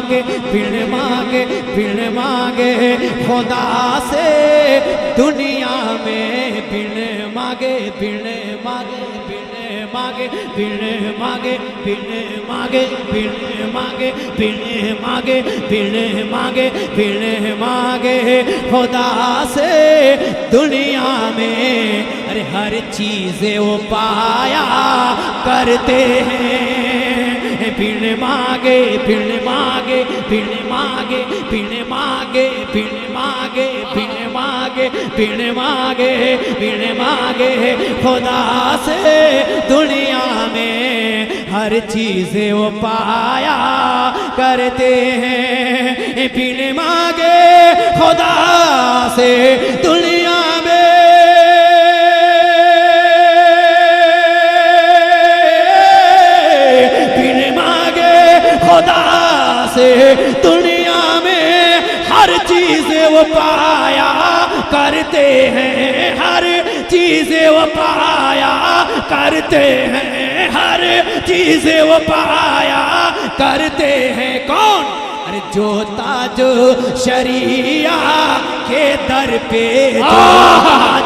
बिन मांगे खुदा से दुनिया में बिन मांगे बिन मांगे बिन मांगे बिन मांगे बिन मांगे बिन मांगे बिन मांगे बिन मांगे बिन मांगे खुदा से दुनिया में अरे हर चीज़ वो पाया करते हैं बिन मांगे बिन मांगे बिन मांगे बिन मांगे बिन मांगे बिन मांगे बिन मांगे बिन मांगे खुदा से दुनिया में हर चीज़ वो पाया करते हैं बिन मांगे खुदा से दुनिया में खुदा से दुनिया में हर चीज़ वो पाया करते हैं हर चीज़ वो पाया करते हैं हर चीज़ वो पाया करते हैं कौन अरे जो ताज शरिया के दर पे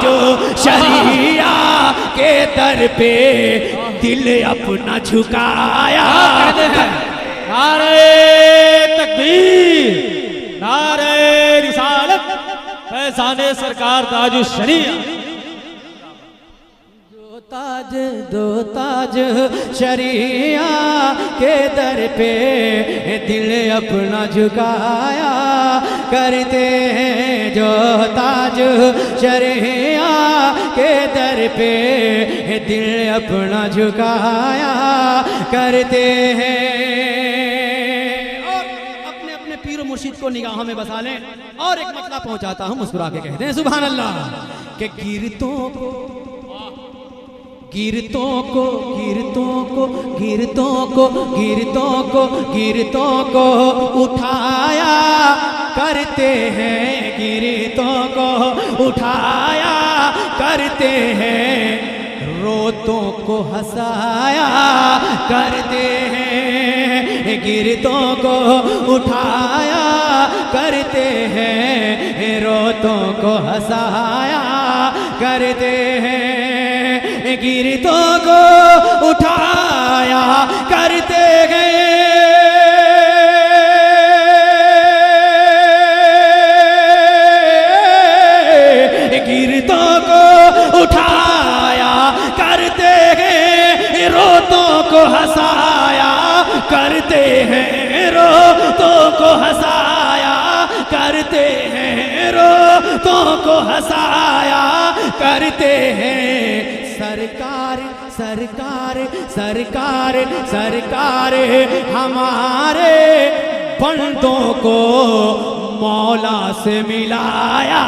जो शरिया के दर पे दिल अपना झुकाया नारे तकबीर नारे रिसालत फैज़ाने सरकार ताज शरिया दो ताज शरिया के दर पे दिल अपना झुकाया करते हैं जो ताज शरिया के दर पे दिल अपना झुकाया करते हैं मुर्शिद को निगाहों में बसा लें और एक मतला पहुंचाता हूं मुस्कुरा के कहते हैं सुभान अल्लाह के गिरतों को गिरतों को गिरतों को गिरतों को गिरतों को गिरतों को उठाया करते हैं गिरतों को उठाया करते हैं रोतों को हंसाया करते हैं गिरतों को उठाया करते हैं रोतों को हंसाया करते हैं गिरतों को उठाया करते हैं गिरतों को उठाया करते हैं रोतों को हंसाया करते हैं रोतों को हंसाया करते हैं रोतों को हंसाया करते हैं सरकार सरकार सरकार सरकार हमारे बंदों को मौला से मिलाया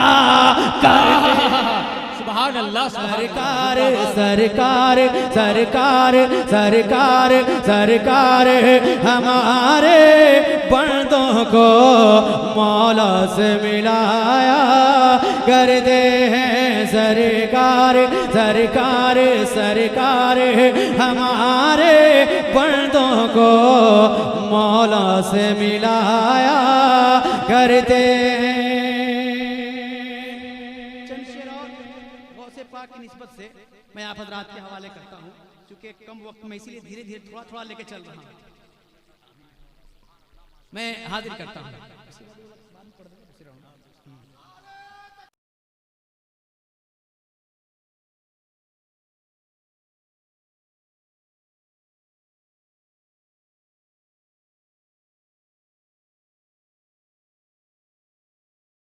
सुभान अल्लाह सरकार सरकार सरकार सरकार सरकार हमारे बंदों को मौला से मिलाया करते हैं सरकार सरकार सरकार हमारे बंदों को मौला से मिलाया करते हैं की निस्बत से मैं आप हजरात के हवाले करता हूं क्योंकि कम वक्त में इसीलिए धीरे धीरे थोड़ा थोड़ा लेके चल रहा हूं मैं हाजिर करता हूं